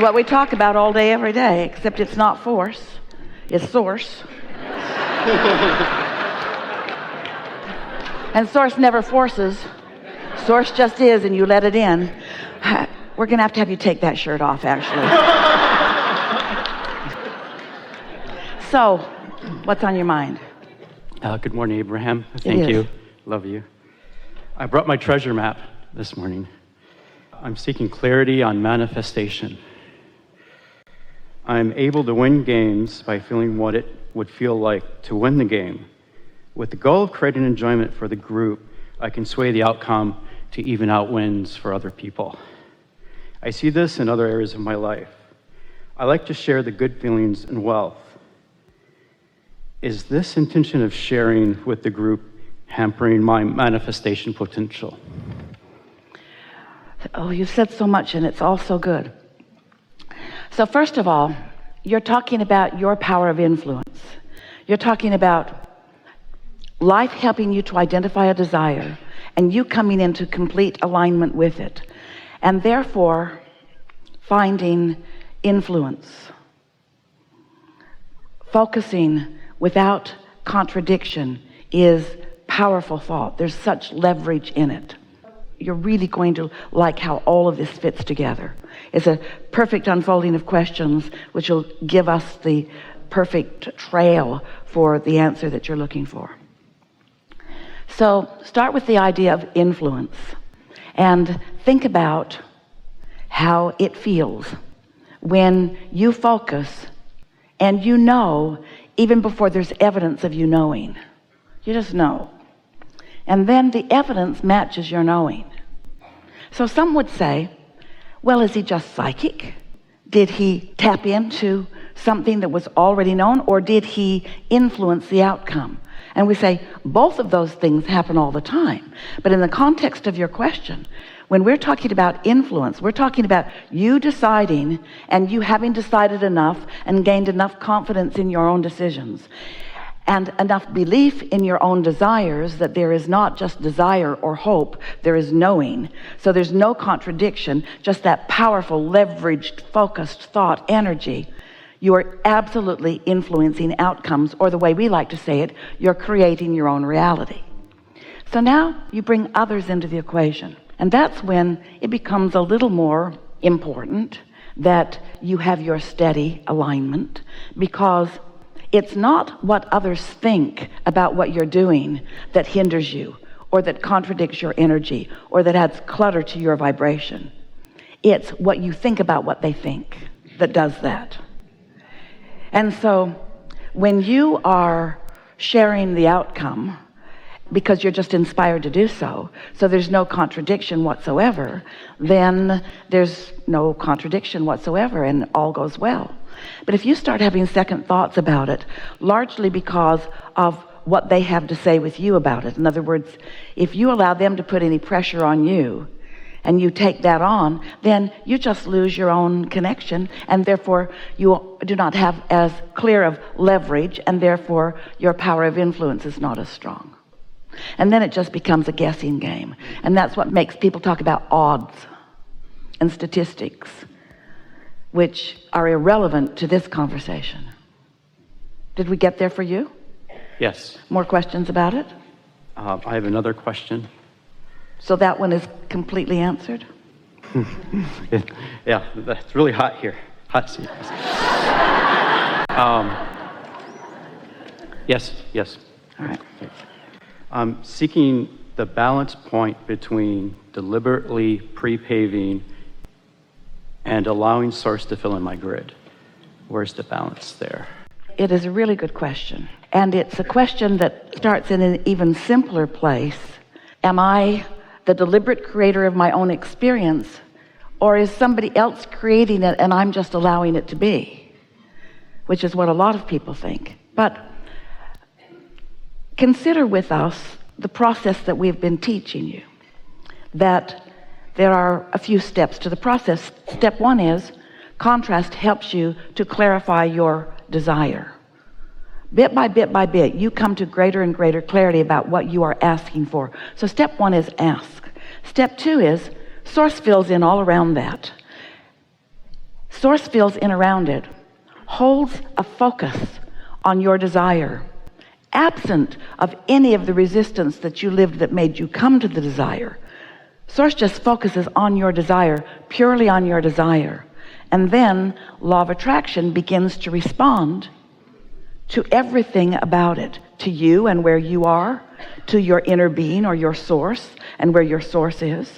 What we talk about all day, every day, except it's not force, it's source. And source never forces. Source just is, and you let it in. We're going to have you take that shirt off, actually. So, what's on your mind? Good morning, Abraham. Thank you. Love you. I brought my treasure map this morning. I'm seeking clarity on manifestation. I'm able to win games by feeling what it would feel like to win the game. With the goal of creating enjoyment for the group, I can sway the outcome to even out wins for other people. I see this in other areas of my life. I like to share the good feelings and wealth. Is this intention of sharing with the group hampering my manifestation potential? Oh, you said so much, and it's all so good. So first of all, you're talking about your power of influence. You're talking about life helping you to identify a desire and you coming into complete alignment with it, and therefore finding influence, focusing without contradiction is powerful thought. There's such leverage in it. You're really going to like how all of this fits together. It's a perfect unfolding of questions which will give us the perfect trail for the answer that you're looking for. So start with the idea of influence and think about how it feels when you focus and you know even before there's evidence of you knowing. You just know. And then the evidence matches your knowing. So some would say, well, is he just psychic? Did he tap into something that was already known, or did he influence the outcome? And we say both of those things happen all the time. But in the context of your question, when we're talking about influence, we're talking about you deciding and you having decided enough and gained enough confidence in your own decisions and enough belief in your own desires that there is not just desire or hope, there is knowing. So there's no contradiction, just that powerful, leveraged, focused thought energy. You are absolutely influencing outcomes, or the way we like to say it, you're creating your own reality. So now you bring others into the equation, and that's when it becomes a little more important that you have your steady alignment, because it's not what others think about what you're doing that hinders you, or that contradicts your energy, or that adds clutter to your vibration. It's what you think about what they think that does that. And so when you are sharing the outcome because you're just inspired to do so, so there's no contradiction whatsoever, then there's no contradiction whatsoever and all goes well. But if you start having second thoughts about it, largely because of what they have to say with you about it, in other words, if you allow them to put any pressure on you and you take that on, then you just lose your own connection, and therefore you do not have as clear of leverage, and therefore your power of influence is not as strong. And then it just becomes a guessing game. And that's what makes people talk about odds and statistics, which are irrelevant to this conversation. Did we get there for you? Yes. More questions about it? I have another question. So that one is completely answered? Yeah, it's really hot here. Hot seat. Yes. All right. I'm seeking the balance point between deliberately pre-paving and allowing source to fill in my grid. Where's the balance there? It is a really good question. And it's a question that starts in an even simpler place. Am I the deliberate creator of my own experience, or is somebody else creating it and I'm just allowing it to be? Which is what a lot of people think. But consider with us the process that we've been teaching you, that there are a few steps to the process. Step one is contrast helps you to clarify your desire. Bit by bit, you come to greater and greater clarity about what you are asking for. So step one is ask. Step two is source fills in all around that. Source fills in around it, holds a focus on your desire, absent of any of the resistance that you lived that made you come to the desire. Source just focuses on your desire, purely on your desire. And then law of attraction begins to respond to everything about it, to you and where you are, to your inner being or your source and where your source is.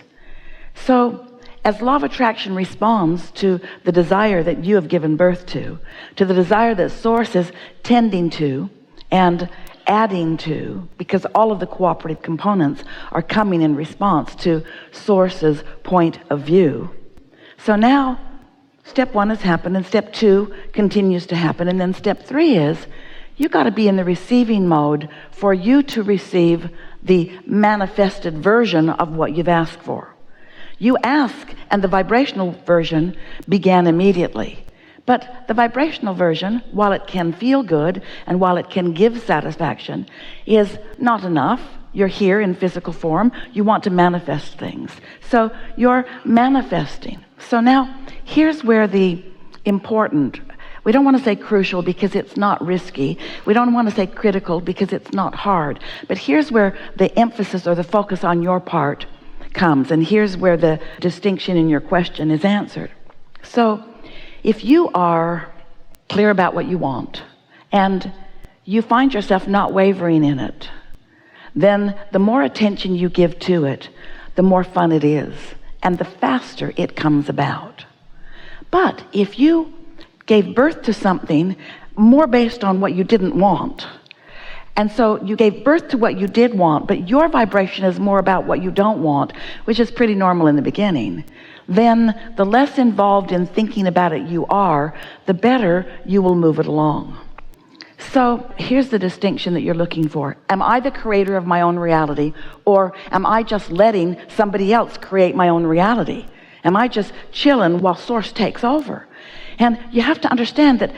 So as law of attraction responds to the desire that you have given birth to the desire that source is tending to and adding to, because all of the cooperative components are coming in response to source's point of view. So now step 1 has happened, and step 2 continues to happen, and then step 3 is you got to be in the receiving mode for you to receive the manifested version of what you've asked for. You ask, and the vibrational version began immediately. But the vibrational version, while it can feel good and while it can give satisfaction, is not enough. You're here in physical form. You want to manifest things. So you're manifesting. So now here's where the important, we don't want to say crucial because it's not risky. We don't want to say critical because it's not hard. But here's where the emphasis or the focus on your part comes. And here's where the distinction in your question is answered. So if you are clear about what you want and you find yourself not wavering in it, then the more attention you give to it, the more fun it is and the faster it comes about. But if you gave birth to something more based on what you didn't want, and so you gave birth to what you did want, but your vibration is more about what you don't want, which is pretty normal in the beginning, then the less involved in thinking about it you are, the better you will move it along. So here's the distinction that you're looking for. Am I the creator of my own reality, or am I just letting somebody else create my own reality? Am I just chilling while source takes over? And you have to understand that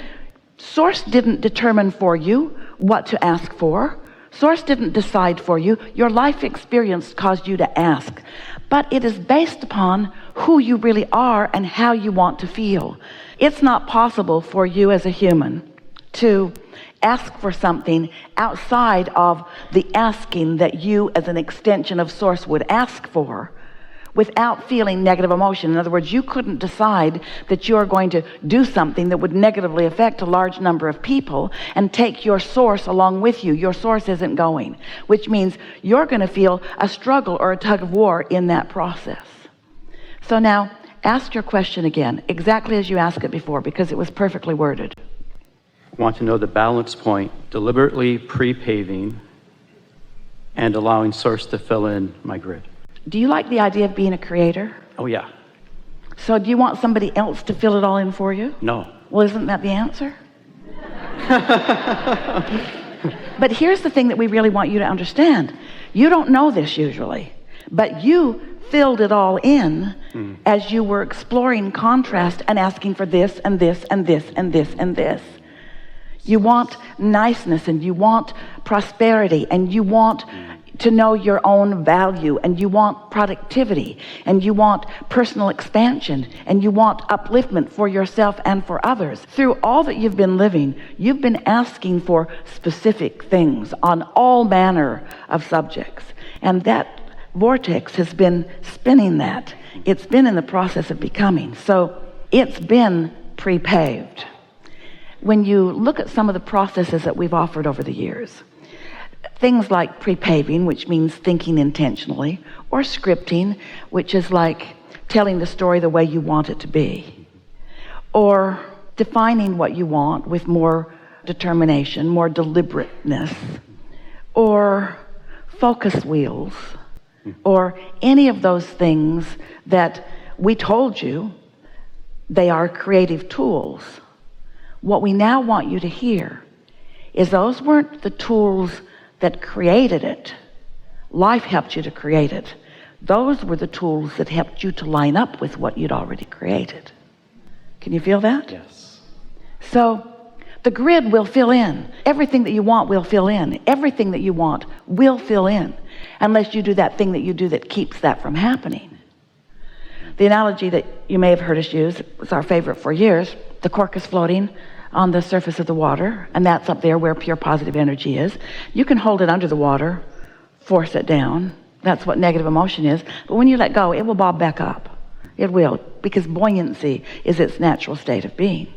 source didn't determine for you what to ask for. Source didn't decide for you. Your life experience caused you to ask. But it is based upon who you really are and how you want to feel. It's not possible for you as a human to ask for something outside of the asking that you as an extension of source would ask for without feeling negative emotion. In other words, you couldn't decide that you're going to do something that would negatively affect a large number of people and take your source along with you. Your source isn't going, which means you're going to feel a struggle or a tug of war in that process. So now ask your question again, exactly as you asked it before, because it was perfectly worded. I want to know the balance point, deliberately pre-paving and allowing source to fill in my grid. Do you like the idea of being a creator? Oh, yeah. So do you want somebody else to fill it all in for you? No. Well, isn't that the answer? But here's the thing that we really want you to understand. You don't know this usually, but you filled it all in as you were exploring contrast and asking for this and this and this and this and this. You want niceness, and you want prosperity, and you want to know your own value, and you want productivity, and you want personal expansion, and you want upliftment for yourself and for others. Through all that you've been living, you've been asking for specific things on all manner of subjects, and that vortex has been spinning that. It's been in the process of becoming, so it's been pre-paved. When you look at some of the processes that we've offered over the years, things like pre-paving, which means thinking intentionally, or scripting, which is like telling the story the way you want it to be, or defining what you want with more determination, more deliberateness, or focus wheels, or any of those things that we told you they are creative tools. What we now want you to hear is those weren't the tools that created it. Life helped you to create it. Those were the tools that helped you to line up with what you'd already created. Can you feel that? Yes. So the grid will fill in. Everything that you want will fill in. Everything that you want will fill in, unless you do that thing that you do that keeps that from happening. The analogy that you may have heard us use, it was our favorite for years. The cork is floating on the surface of the water, and that's up there where pure positive energy is. You can hold it under the water, force it down. That's what negative emotion is. But when you let go, it will bob back up. It will, because buoyancy is its natural state of being.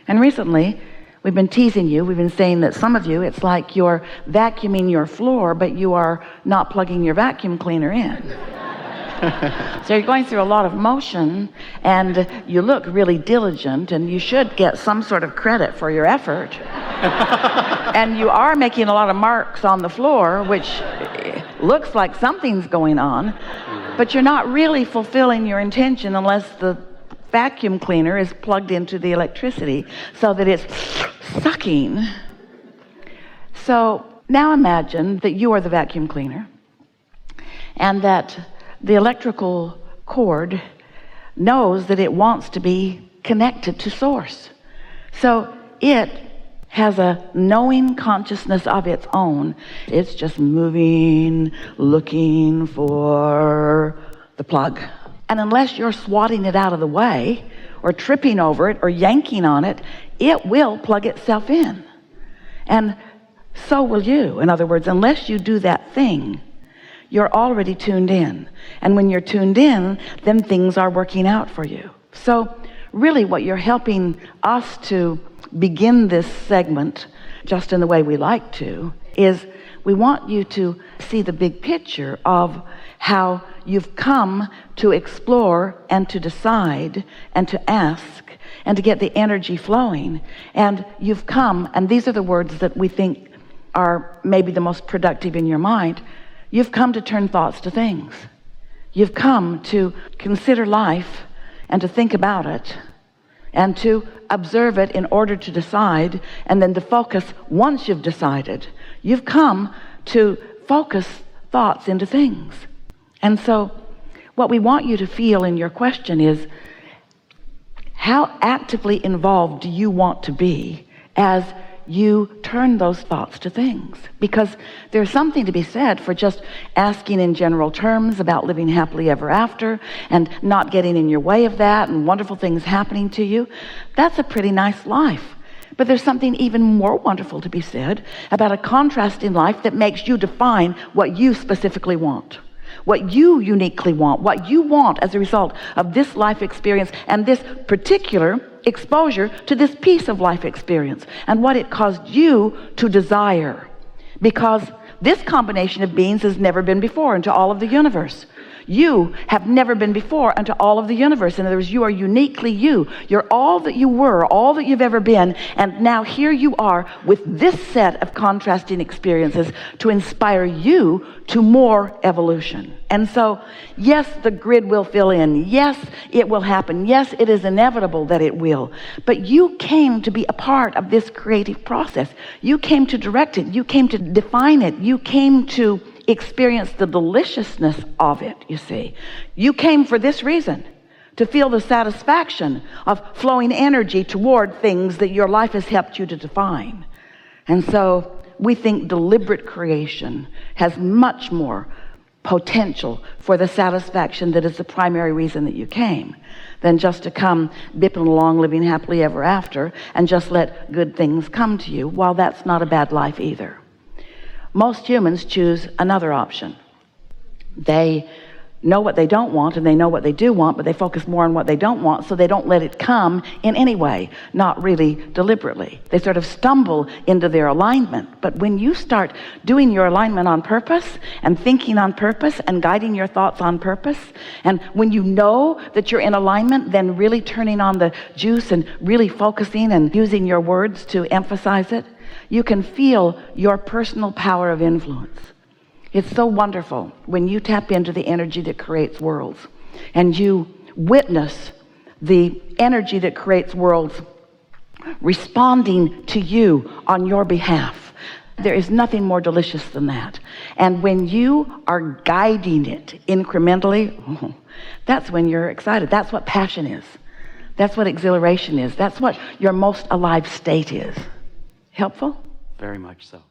And recently, we've been teasing you. We've been saying that some of you, it's like you're vacuuming your floor, but you are not plugging your vacuum cleaner in. So you're going through a lot of motion, and you look really diligent, and you should get some sort of credit for your effort. And you are making a lot of marks on the floor, which looks like something's going on, but you're not really fulfilling your intention unless the vacuum cleaner is plugged into the electricity so that it's sucking. So now imagine that you are the vacuum cleaner, and that the electrical cord knows that it wants to be connected to source. So it has a knowing consciousness of its own. It's just moving, looking for the plug. And unless you're swatting it out of the way, or tripping over it, or yanking on it, it will plug itself in. And so will you. In other words, unless you do that thing, you're already tuned in. And when you're tuned in, then things are working out for you. So really what you're helping us to begin this segment, just in the way we like to, is we want you to see the big picture of how you've come to explore and to decide and to ask and to get the energy flowing. And you've come, and these are the words that we think are maybe the most productive in your mind, you've come to turn thoughts to things. You've come to consider life and to think about it and to observe it in order to decide, and then to focus once you've decided. You've come to focus thoughts into things. And so what we want you to feel in your question is, how actively involved do you want to be as you turn those thoughts to things? Because there's something to be said for just asking in general terms about living happily ever after and not getting in your way of that and wonderful things happening to you. That's a pretty nice life. But there's something even more wonderful to be said about a contrast in life that makes you define what you specifically want, what you uniquely want, what you want as a result of this life experience and this particular exposure to this piece of life experience, and what it caused you to desire. Because this combination of beings has never been before into all of the universe. You have never been before unto all of the universe. In other words, you are uniquely you. You're all that you were, all that you've ever been, and now here you are with this set of contrasting experiences to inspire you to more evolution. And so, yes, the grid will fill in. Yes, it will happen. Yes, it is inevitable that it will. But you came to be a part of this creative process. You came to direct it. You came to define it. You came to experience the deliciousness of it, you see. You came for this reason, to feel the satisfaction of flowing energy toward things that your life has helped you to define. And so we think deliberate creation has much more potential for the satisfaction that is the primary reason that you came, than just to come bipping along, living happily ever after, and just let good things come to you, while that's not a bad life either. Most humans choose another option. They know what they don't want, and they know what they do want, but they focus more on what they don't want, so they don't let it come in any way, not really deliberately. They sort of stumble into their alignment. But when you start doing your alignment on purpose, and thinking on purpose, and guiding your thoughts on purpose, and when you know that you're in alignment, then really turning on the juice and really focusing and using your words to emphasize it, you can feel your personal power of influence. It's so wonderful when you tap into the energy that creates worlds, and you witness the energy that creates worlds responding to you on your behalf. There is nothing more delicious than that. And when you are guiding it incrementally, that's when you're excited. That's what passion is. That's what exhilaration is. That's what your most alive state is. Helpful? Very much so.